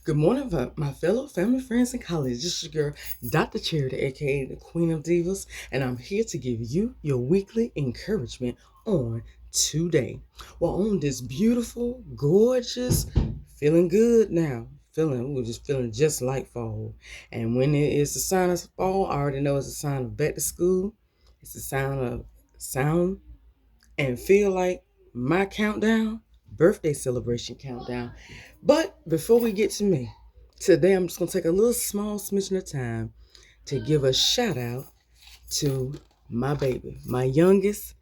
Good morning, my fellow family, friends, and colleagues. This is your girl, Dr. Charity, aka the Queen of Divas, and I'm here to give you your weekly encouragement on today. Well, on this beautiful, gorgeous, feeling good now. We're just feeling just like fall. And when it is the sign of fall, I already know it's a sign of back to school. It's a sign of sound and feel like my countdown, birthday celebration countdown. But before we get to me, today I'm just going to take a little small smidgen of time to give a shout out to my baby. My youngest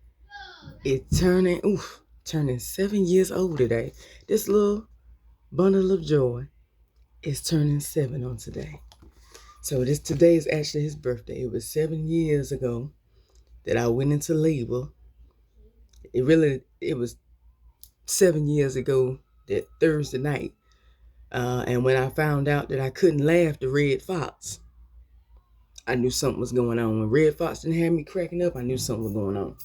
is turning 7 years old today. This little bundle of joy is turning 7 on today. So today is actually his birthday. It was 7 years ago that I went into labor. It was 7 years ago that Thursday night. And when I found out that I couldn't laugh to Red Fox, I knew something was going on. When Red Fox didn't have me cracking up, I knew something was going on.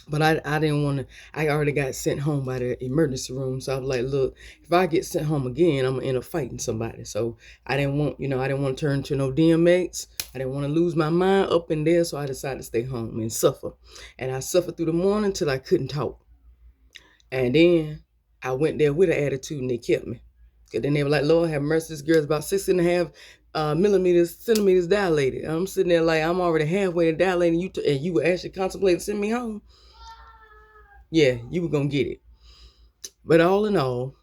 But I didn't want to, I already got sent home by the emergency room. So I was like, look, if I get sent home again, I'm going to end up fighting somebody. So I didn't want to turn to no DMX. I didn't want to lose my mind up in there. So I decided to stay home and suffer. And I suffered through the morning till I couldn't talk. And then I went there with an attitude and they kept me. Because then they were like, Lord have mercy, this girl's about 6.5 centimeters dilated. I'm sitting there like, I'm already halfway to dilating, and you were actually contemplating sending me home. Yeah, you were going to get it. But all in all,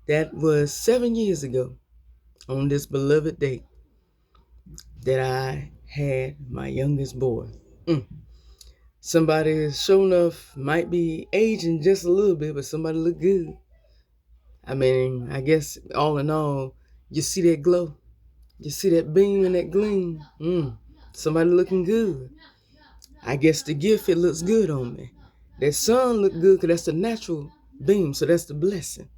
that was 7 years ago on this beloved day that I had my youngest boy. Somebody, sure enough, might be aging just a little bit, but somebody look good. I mean, I guess all in all, you see that glow. You see that beam and that gleam. Somebody looking good. I guess the gift, it looks good on me. That sun look good because that's the natural beam. So that's the blessing.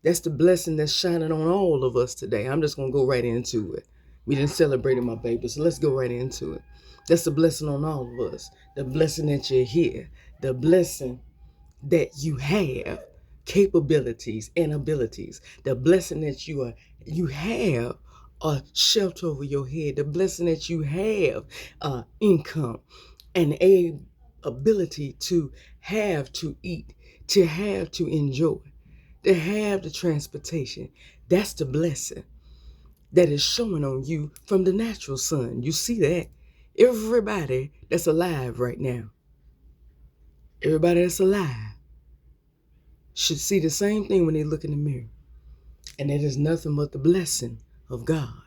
That's the blessing that's shining on all of us today. I'm just going to go right into it. We didn't celebrate my baby, so let's go right into it. That's the blessing on all of us. The blessing that you're here. The blessing that you have capabilities and abilities. The blessing that you have a shelter over your head. The blessing that you have income and a ability to have to eat, to have to enjoy, to have the transportation. That's the blessing that is showing on you from the natural sun. You see that? Everybody that's alive right now, everybody that's alive should see the same thing when they look in the mirror. And it is nothing but the blessing of God.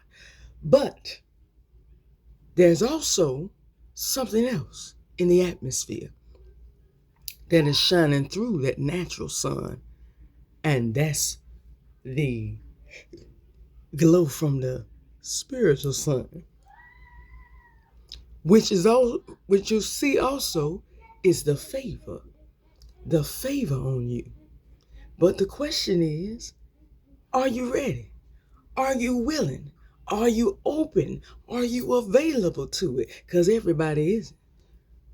But there's also something else in the atmosphere that is shining through that natural sun. And that's the glow from the spiritual sun. Which you see also is the favor on you. But the question is, are you ready? Are you willing? Are you open? Are you available to it? Because everybody isn't.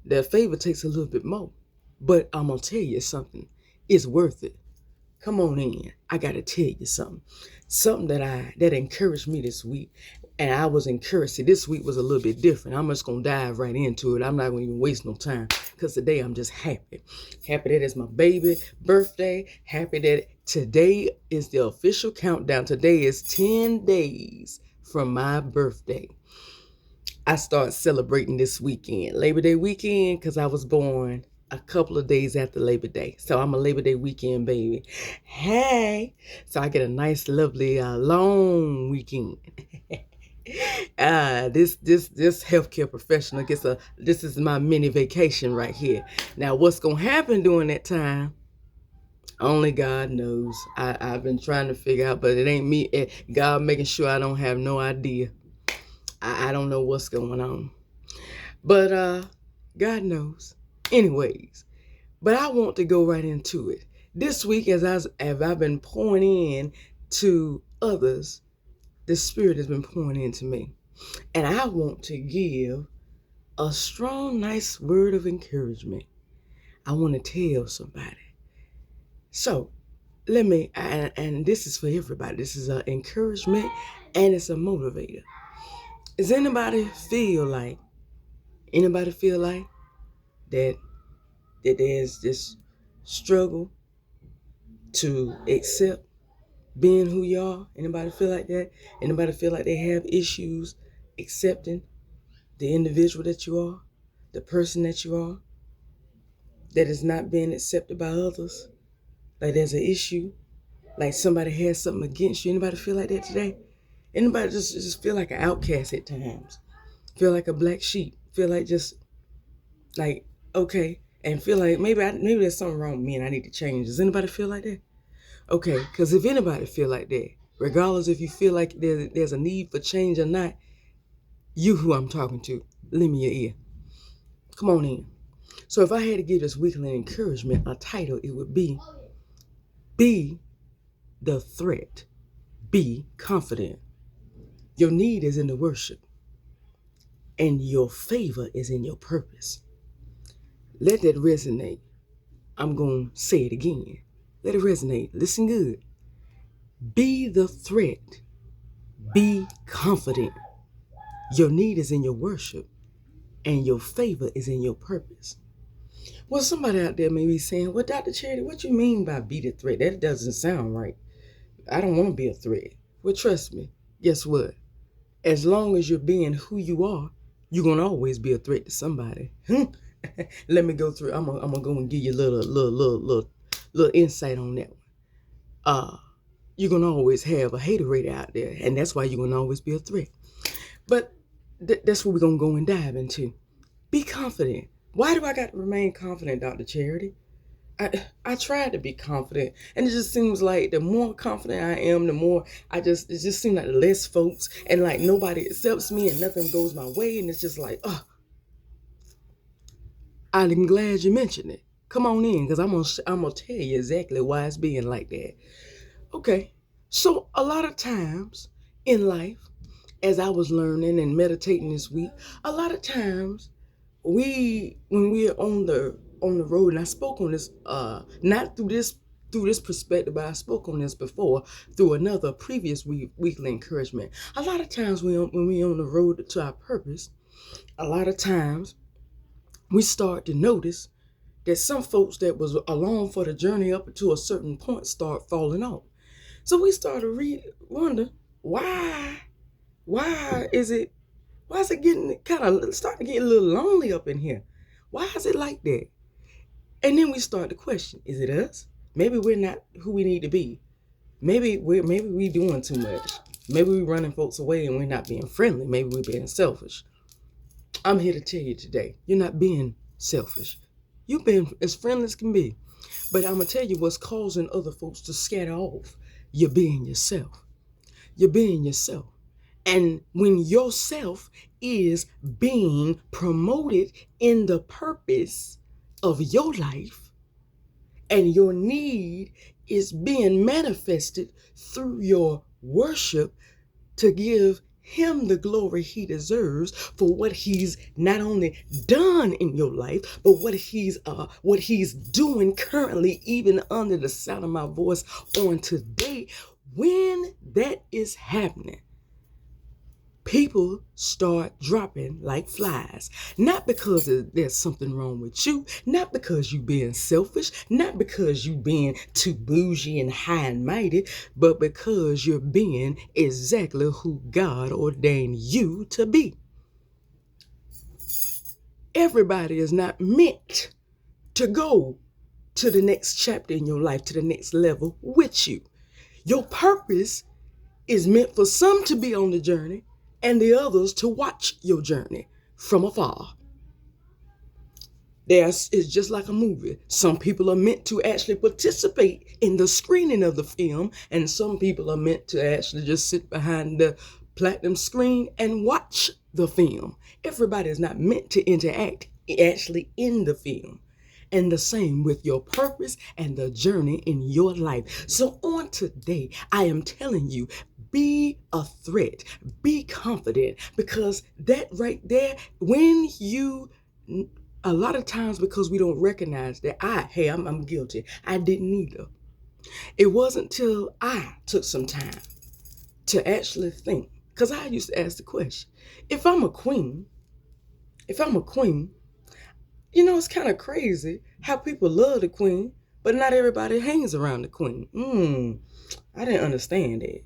That favor takes a little bit more. But I'm going to tell you something. It's worth it. Come on in. I got to tell you something. Something that encouraged me this week. And I was encouraged. See, this week was a little bit different. I'm just going to dive right into it. I'm not going to even waste no time. Because today I'm just happy. Happy that it's my baby birthday. Happy that today is the official countdown. Today is 10 days from my birthday. I start celebrating this weekend, Labor Day weekend, because I was born a couple of days after Labor Day. So I'm a Labor Day weekend baby. Hey! So I get a nice, lovely, long weekend. This healthcare professional this is my mini vacation right here. Now, what's going to happen during that time? Only God knows. I've been trying to figure out, but it ain't me. God making sure I don't have no idea. I don't know what's going on. But God knows. Anyways, but I want to go right into it. This week, as I've been pouring in to others, the Spirit has been pouring into me. And I want to give a strong, nice word of encouragement. I want to tell somebody. So, and this is for everybody. This is an encouragement and it's a motivator. Does anybody feel like that there's this struggle to accept being who you are? Anybody feel like that? Anybody feel like they have issues accepting the individual that you are, the person that you are, that is not being accepted by others? Like there's an issue, like somebody has something against you. Anybody feel like that today? Anybody just feel like an outcast at times? Feel like a black sheep? Feel like just like, okay, and feel like maybe there's something wrong with me and I need to change. Does anybody feel like that? Okay, because if anybody feel like that, regardless if you feel like there's a need for change or not, you who I'm talking to, lend me your ear. Come on in. So if I had to give this weekly encouragement a title, it would be the threat. Be confident. Your need is in the worship, and your favor is in your purpose. Let that resonate. I'm going to say it again. Let it resonate. Listen good. Be the threat. Be confident. Your need is in your worship, and your favor is in your purpose. Well, somebody out there may be saying, well, Dr. Charity, what you mean by be the threat? That doesn't sound right. I don't want to be a threat. Well, trust me. Guess what? As long as you're being who you are, you're going to always be a threat to somebody. Let me go through. I'm gonna go and give you a little insight on that one. You're going to always have a haterade out there, and that's why you're going to always be a threat. But that's what we're going to go and dive into. Be confident. Why do I got to remain confident, Dr. Charity? I try to be confident, and it just seems like the more confident I am, the more it just seems like less folks, and like nobody accepts me, and nothing goes my way, and it's just like, I'm glad you mentioned it. Come on in, because I'm gonna tell you exactly why it's being like that. Okay, so a lot of times in life, as I was learning and meditating this week, a lot of times when we're on the road, and I spoke on this, not through this perspective, but I spoke on this before through another previous weekly encouragement. A lot of times when we're on the road to our purpose, a lot of times we start to notice that some folks that was along for the journey up to a certain point start falling off. So we start to wonder why is it getting starting to get a little lonely up in here? Why is it like that? And then we start to question, is it us? Maybe we're not who we need to be. Maybe we doing too much. Maybe we're running folks away and we're not being friendly. Maybe we're being selfish. I'm here to tell you today, you're not being selfish. You've been as friendly as can be. But I'm going to tell you what's causing other folks to scatter off. You're being yourself. You're being yourself. And when yourself is being promoted in the purpose of your life, and your need is being manifested through your worship to give him the glory he deserves for what he's not only done in your life, but what he's doing currently, even under the sound of my voice on today. When that is happening, people start dropping like flies. Not because there's something wrong with you, not because you being selfish, not because you being too bougie and high and mighty, but because you're being exactly who God ordained you to be. Everybody is not meant to go to the next chapter in your life, to the next level with you. Your purpose is meant for some to be on the journey and the others to watch your journey from afar. It's just like a movie. Some people are meant to actually participate in the screening of the film, and some people are meant to actually just sit behind the platinum screen and watch the film. Everybody is not meant to interact actually in the film. And the same with your purpose and the journey in your life. So on today, I am telling you, be a threat, be confident, because that right there, a lot of times because we don't recognize that I'm guilty. I didn't either. It wasn't till I took some time to actually think, because I used to ask the question, if I'm a queen, if I'm a queen, it's kind of crazy how people love the queen, but not everybody hangs around the queen. I didn't understand that.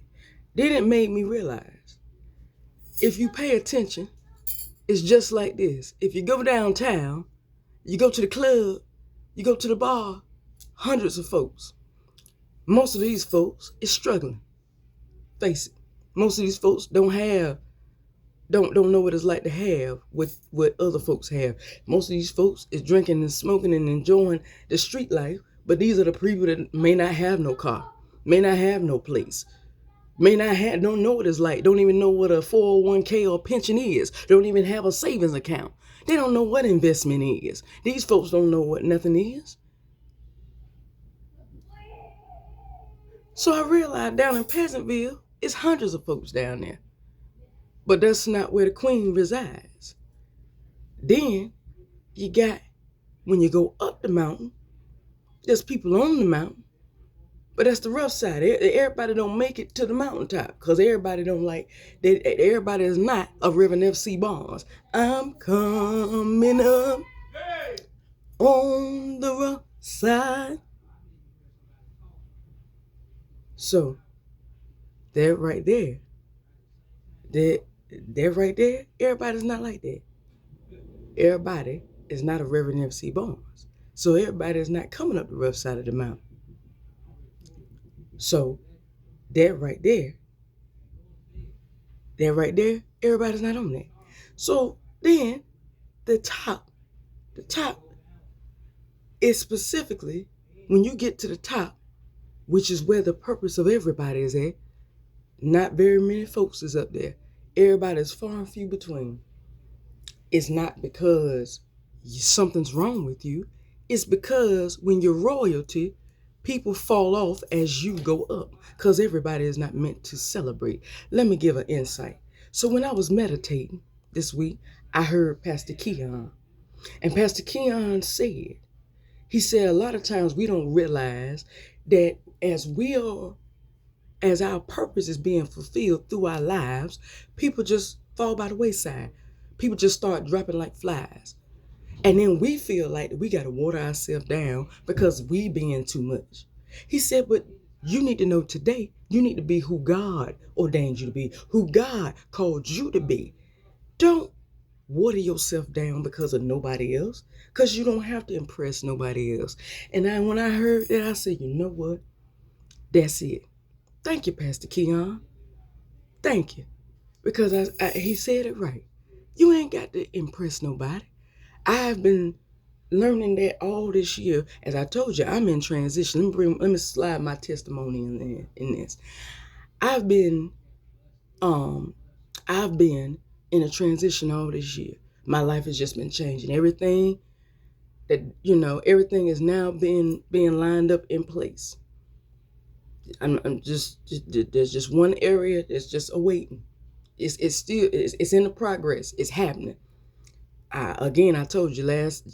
Then it made me realize, if you pay attention, it's just like this. If you go downtown, you go to the club, you go to the bar, hundreds of folks. Most of these folks is struggling. Face it. Most of these folks don't know what it's like to have what other folks have. Most of these folks is drinking and smoking and enjoying the street life, but these are the people that may not have no car, may not have no place, don't know what it's like, don't even know what a 401k or pension is, don't even have a savings account. They don't know what investment is. These folks don't know what nothing is. So I realized down in Pleasantville, it's hundreds of folks down there. But that's not where the queen resides. Then you got, when you go up the mountain, there's people on the mountain, but that's the rough side. Everybody don't make it to the mountaintop because everybody don't like, everybody is not a Reverend F.C. Barnes. I'm coming up on the rough side. So, that right there, that right there, everybody's not like that. Everybody is not a Reverend F.C. Barnes. So everybody is not coming up the rough side of the mountain. So that right there, everybody's not on that. So then the top is specifically, when you get to the top, which is where the purpose of everybody is at, not very many folks is up there. Everybody's far and few between. It's not because something's wrong with you. It's because when you're royalty, people fall off as you go up because everybody is not meant to celebrate. Let me give an insight. So when I was meditating this week, I heard Pastor Keon. And Pastor Keon said, he said a lot of times we don't realize that as our purpose is being fulfilled through our lives, people just fall by the wayside. People just start dropping like flies. And then we feel like we got to water ourselves down because we being too much. He said, but you need to know today, you need to be who God ordained you to be, who God called you to be. Don't water yourself down because of nobody else, because you don't have to impress nobody else. And when I heard that, I said, you know what? That's it. Thank you, Pastor Keon. Thank you. Because he said it right. You ain't got to impress nobody. I've been learning that all this year. As I told you, I'm in transition. Let me slide my testimony in this. I've been in a transition all this year. My life has just been changing. Everything is now being lined up in place. I'm just there's just one area that's just awaiting. It's in the progress. It's happening. I told you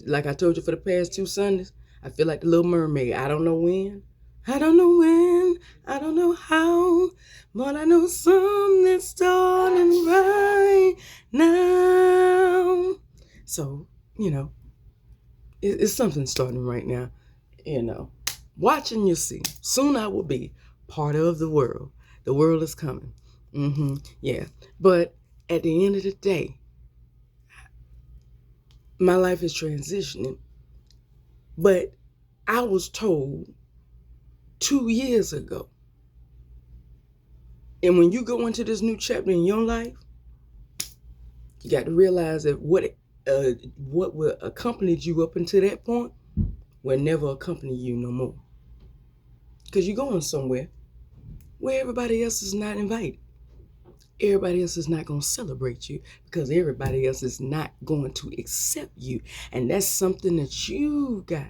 like I told you for the past 2 Sundays, I feel like the Little Mermaid. I don't know when, I don't know how, but I know something's starting right now. So, it's something starting right now. Watch and you'll see. Soon I will be part of the world. The world is coming. Yeah. But at the end of the day, my life is transitioning. But I was told 2 years ago, and when you go into this new chapter in your life, you got to realize that what will accompany you up until that point will never accompany you no more. Because you're going somewhere where everybody else is not invited. Everybody else is not going to celebrate you because everybody else is not going to accept you. And that's something that you got.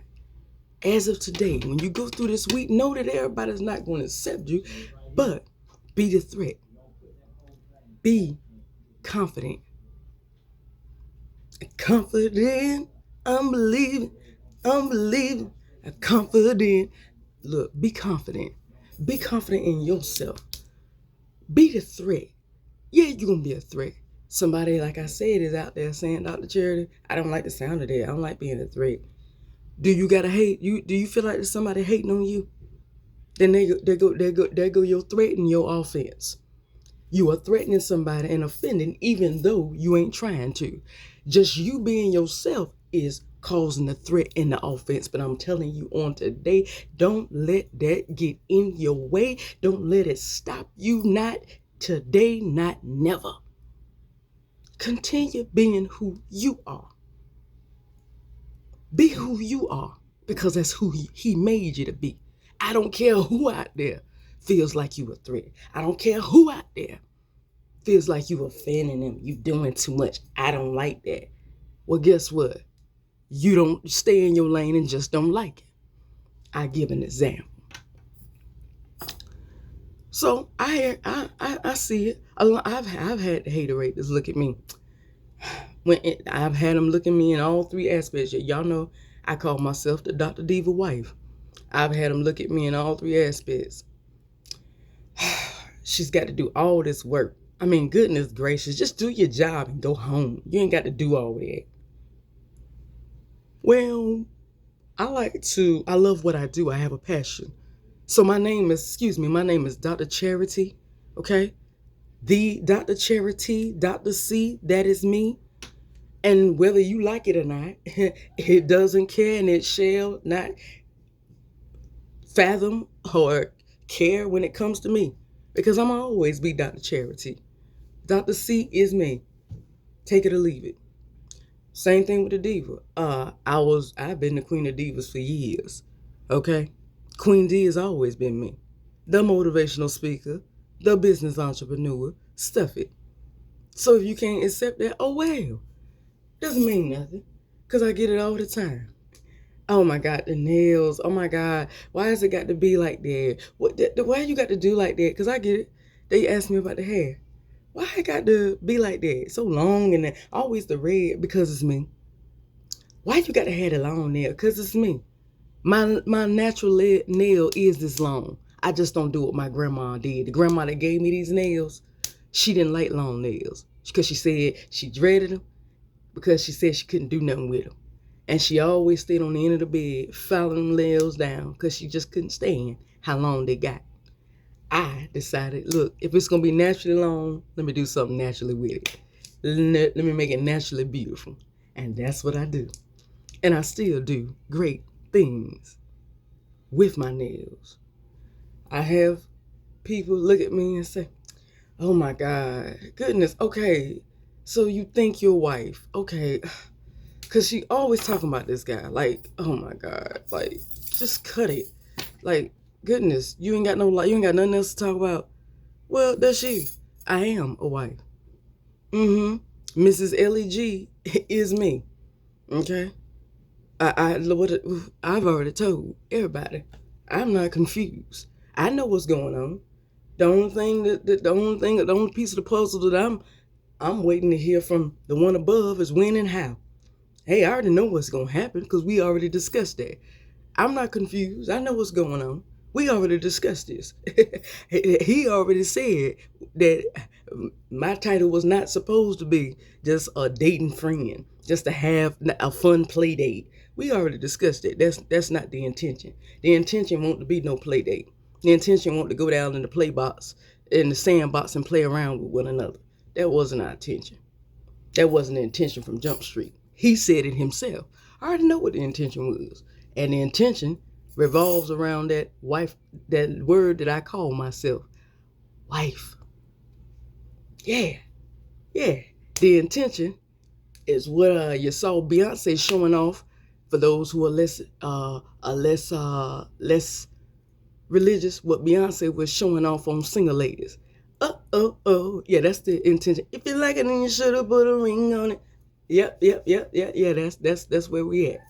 As of today, when you go through this week, know that everybody's not going to accept you, but be the threat. Be confident. Confident, unbelieving, confident. look, be confident. Be confident in yourself. Be the threat. Yeah, you're going to be a threat. Somebody, like I said, is out there saying, Dr. Charity, I don't like the sound of that. I don't like being a threat. Do you got to hate? Do you feel like there's somebody hating on you? Then there go your threat and your offense. You are threatening somebody and offending even though you ain't trying to. Just you being yourself is causing the threat and the offense. But I'm telling you on today, don't let that get in your way. Don't let it stop you. Not today, not never. Continue being who you are. Be who you are because that's who he made you to be. I don't care who out there feels like you a threat. I don't care who out there feels like you offending them. You doing too much. I don't like that. Well, guess what? You don't stay in your lane and just don't like it. I give an example. So I see it. I've had the haterators look at me. I've had them look at me in all three aspects. Y'all know I call myself the Dr. Diva wife. I've had them look at me in all three aspects. She's got to do all this work. I mean, goodness gracious, just do your job and go home. You ain't got to do all that. Well, I love what I do. I have a passion. So my name is Dr. Charity, okay? The Dr. Charity, Dr. C, that is me. And whether you like it or not, it doesn't care and it shall not fathom or care when it comes to me. Because I'm always be Dr. Charity. Dr. C is me. Take it or leave it. Same thing with the diva. I've been the queen of divas for years. Okay? Queen D has always been me. The motivational speaker, the business entrepreneur, stuff it. So if you can't accept that, oh well. Doesn't mean nothing. Because I get it all the time. Oh my God, the nails. Oh my God, why has it got to be like that? Why you got to do like that? Because I get it. They asked me about the hair. Why it got to be like that? So long and always the red because it's me. Why you got to have the long nail? Because it's me. My natural nail is this long. I just don't do what my grandma did. The grandma that gave me these nails, she didn't like long nails because she said she dreaded them because she said she couldn't do nothing with them. And she always stayed on the end of the bed, filing them nails down because she just couldn't stand how long they got. I decided, look, if it's going to be naturally long, let me do something naturally with it. Let me make it naturally beautiful. And that's what I do. And I still do great things with my nails. I have people look at me and say, oh my God, goodness, okay, so you think your wife, okay, because she always talking about this guy, like, oh my God, like, just cut it. Like, goodness, you ain't got nothing else to talk about. Well, that's you. I am a wife. Mrs. LEG is me. Okay? I've already told everybody, I'm not confused. I know what's going on. The only piece of the puzzle that I'm waiting to hear from the one above is when and how. Hey, I already know what's gonna happen because we already discussed that. I'm not confused. I know what's going on. We already discussed this. He already said that my title was not supposed to be just a dating friend, just to have a fun play date. We already discussed it. That's not the intention. The intention won't to be no play date. The intention won't to go down in the play box, in the sandbox and play around with one another. That wasn't our intention. That wasn't the intention from Jump Street. He said it himself. I already know what the intention was. And the intention revolves around that wife, that word that I call myself, wife. Yeah. The intention is what you saw Beyonce showing off for those who are less religious. What Beyonce was showing off on single ladies. Yeah, that's the intention. If you like it, then you should have put a ring on it. Yep. Yeah, that's where we at.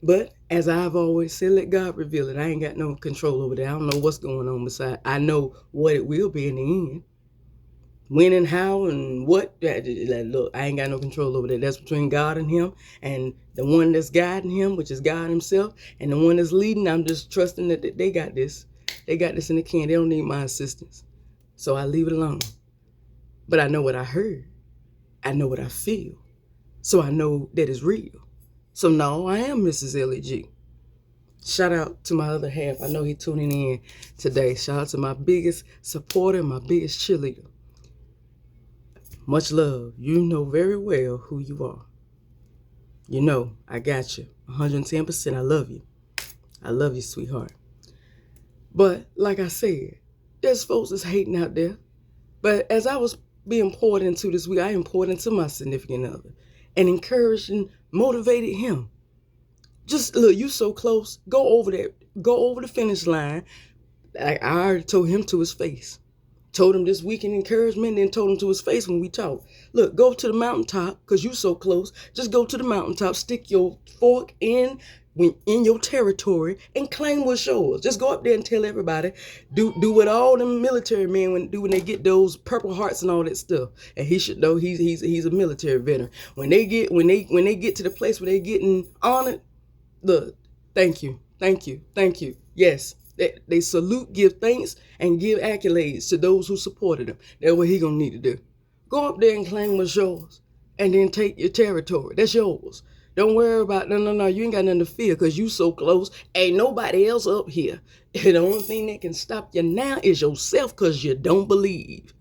But as I've always said, let God reveal it. I ain't got no control over that. I don't know what's going on beside. I know what it will be in the end. When and how and what, look, I ain't got no control over that. That's between God and him, and the one that's guiding him, which is God himself, and the one that's leading. I'm just trusting that they got this. They got this in the can. They don't need my assistance. So I leave it alone. But I know what I heard. I know what I feel. So I know that it's real. So no, I am Mrs. LEG. Shout out to my other half. I know he's tuning in today. Shout out to my biggest supporter, my biggest cheerleader. Much love. You know very well who you are. You know, I got you. 110%. I love you. I love you, sweetheart. But like I said, there's folks that's hating out there. But as I was being poured into this week, I poured into my significant other and encouraged and motivated him. Just look, you so close. Go over there. Go over the finish line. I already told him to his face. Told him this week in encouragement, and then told him to his face when we talked. Look, go to the mountaintop, because you so close. Just go to the mountaintop, stick your fork in your territory, and claim what's yours. Just go up there and tell everybody. Do what all them military men do when they get those Purple Hearts and all that stuff. And he should know he's a military veteran. When they get to the place where they're getting honored, look, thank you. Yes. They salute, give thanks, and give accolades to those who supported him. That's what he gonna need to do. Go up there and claim what's yours, and then take your territory. That's yours. Don't worry about, no, you ain't got nothing to fear because you so close. Ain't nobody else up here. The only thing that can stop you now is yourself because you don't believe.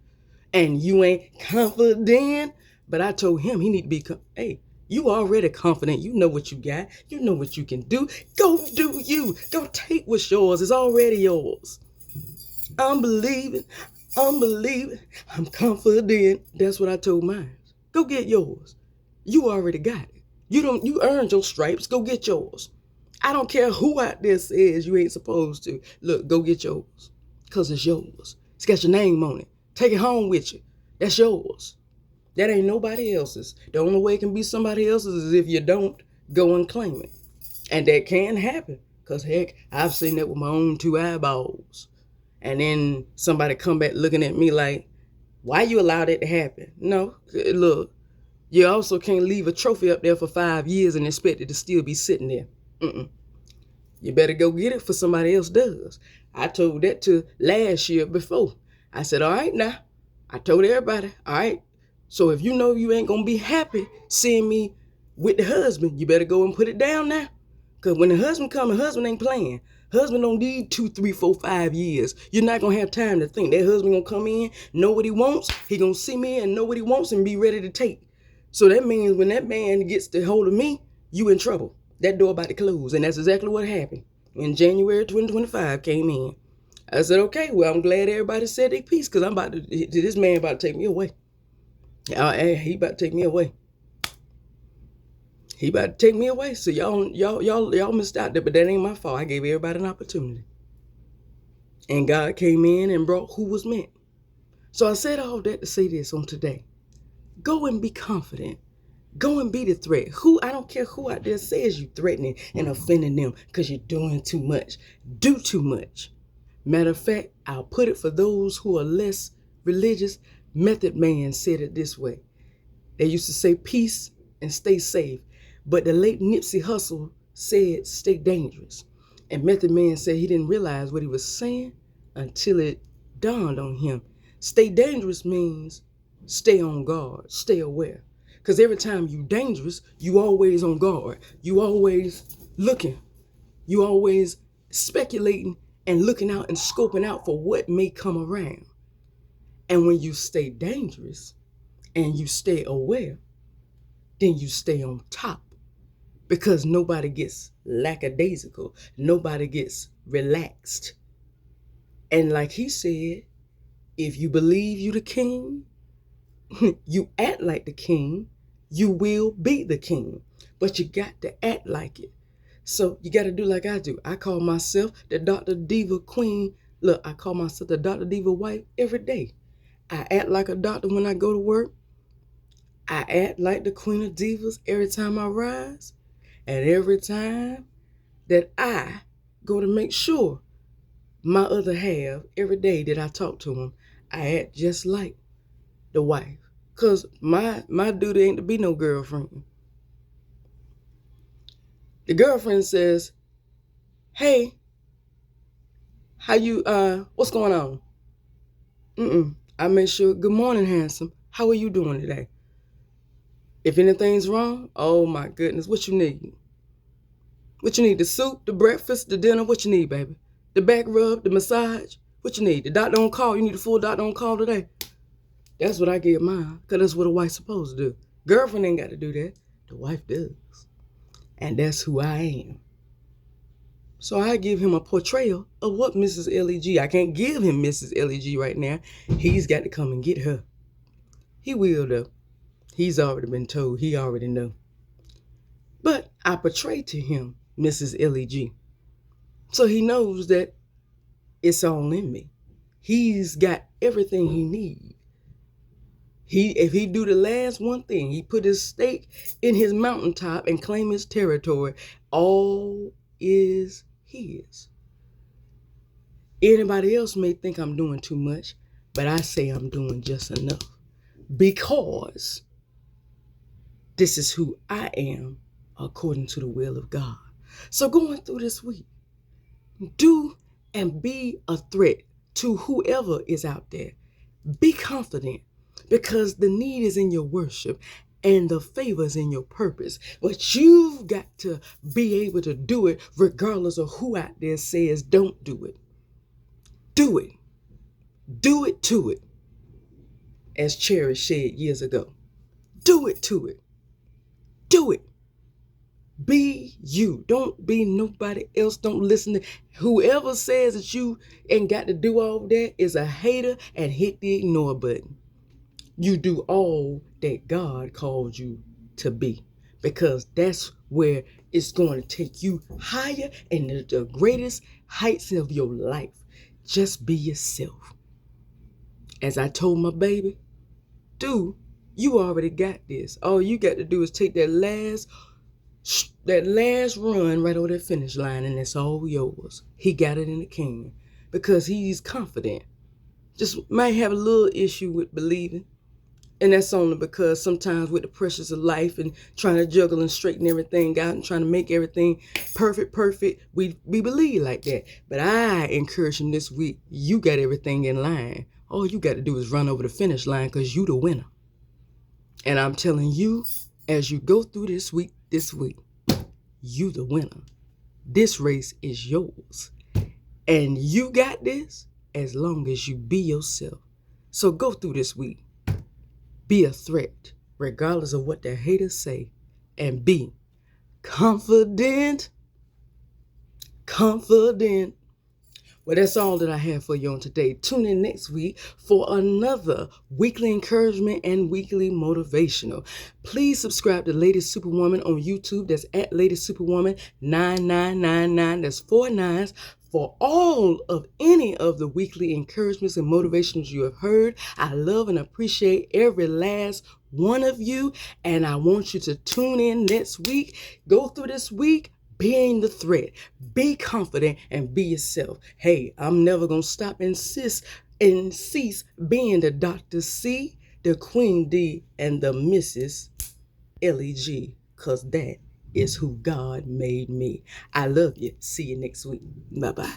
And you ain't confident. But I told him he need to be, hey, you already confident. You know what you got. You know what you can do. Go do you. Go take what's yours. It's already yours. I'm believing. I'm confident. That's what I told mine. Go get yours. You already got it. You earned your stripes. Go get yours. I don't care who out there says you ain't supposed to. Look, go get yours. Because it's yours. It's got your name on it. Take it home with you. That's yours. That ain't nobody else's. The only way it can be somebody else's is if you don't go and claim it. And that can happen. Because, heck, I've seen that with my own two eyeballs. And then somebody come back looking at me like, why you allow that to happen? No, look, you also can't leave a trophy up there for 5 years and expect it to still be sitting there. You better go get it for somebody else does. I told that to last year before. I said, all right now. I told everybody, all right. So if you know you ain't going to be happy seeing me with the husband, you better go and put it down now. Because when the husband comes, the husband ain't playing. Husband don't need 2, 3, 4, 5 years. You're not going to have time to think. That husband going to come in, know what he wants. He going to see me and know what he wants and be ready to take. So that means when that man gets the hold of me, you in trouble. That door about to close. And that's exactly what happened. When January 2025 came in, I said, okay, well, I'm glad everybody said their piece because this man about to take me away. He about to take me away. He about to take me away. So y'all missed out there, but that ain't my fault. I gave everybody an opportunity. And God came in and brought who was meant. So I said all that to say this on today. Go and be confident. Go and be the threat. I don't care who out there says you threatening and offending them because you're doing too much. Do too much. Matter of fact, I'll put it for those who are less religious. Method Man said it this way. They used to say peace and stay safe. But the late Nipsey Hussle said stay dangerous. And Method Man said he didn't realize what he was saying until it dawned on him. Stay dangerous means stay on guard, stay aware. Because every time you dangerous, you always on guard. You always looking. You always speculating and looking out and scoping out for what may come around. And when you stay dangerous and you stay aware, then you stay on top. Because nobody gets lackadaisical. Nobody gets relaxed. And like he said, if you believe you the king, you act like the king, you will be the king. But you got to act like it. So you got to do like I do. I call myself the Dr. Diva Queen. Look, I call myself the Dr. Diva wife every day. I act like a doctor when I go to work. I act like the Queen of Divas every time I rise. And every time that I go to make sure my other half, every day that I talk to him, I act just like the wife. Because my duty ain't to be no girlfriend. The girlfriend says, hey, how you, what's going on? I make sure, good morning, handsome. How are you doing today? If anything's wrong, oh my goodness, what you need? What you need? The soup, the breakfast, the dinner, what you need, baby? The back rub, the massage, what you need? The doctor on call, you need a full doctor on call today? That's what I give mine, because that's what a wife's supposed to do. Girlfriend ain't got to do that. The wife does. And that's who I am. So I give him a portrayal of what Mrs. Leg. I can't give him Mrs. Leg right now. He's got to come and get her. He will, though. He's already been told. He already know. But I portray to him Mrs. Leg. So he knows that it's all in me. He's got everything he needs. If he do the last one thing, he put his stake in his mountaintop and claim his territory, all is his. Anybody else may think I'm doing too much, but I say I'm doing just enough, because this is who I am according to the will of God. So going through this week, do and be a threat to whoever is out there. Be confident, because the need is in your worship and the favor is in your purpose. But you've got to be able to do it regardless of who out there says don't do it. Do it. Do it to it. As Cherry said years ago. Do it to it. Do it. Be you. Don't be nobody else. Don't listen to whoever says that you ain't got to do all that is a hater, and hit the ignore button. You do all that God called you to be, because that's where it's going to take you higher and the greatest heights of your life. Just be yourself. As I told my baby, dude, you already got this. All you got to do is take that last run right over that finish line, and it's all yours. He got it in the can because he's confident. Just might have a little issue with believing. And that's only because sometimes with the pressures of life and trying to juggle and straighten everything out and trying to make everything perfect, we believe like that. But I encourage him this week, you got everything in line. All you got to do is run over the finish line, because you the winner. And I'm telling you, as you go through this week, you the winner. This race is yours. And you got this as long as you be yourself. So go through this week. Be a threat, regardless of what the haters say, and be confident. Well, that's all that I have for you on today. Tune in next week for another weekly encouragement and weekly motivational. Please subscribe to Lady Superwoman on YouTube. That's at Lady Superwoman 9999. That's 4 9s. For all of any of the weekly encouragements and motivations you have heard. I love and appreciate every last one of you. And I want you to tune in next week. Go through this week being the threat. Be confident and be yourself. Hey, I'm never going to stop and cease being the Dr. C, the Queen D, and the Mrs. Leg, because that is who God made me. I love you. See you next week. Bye-bye.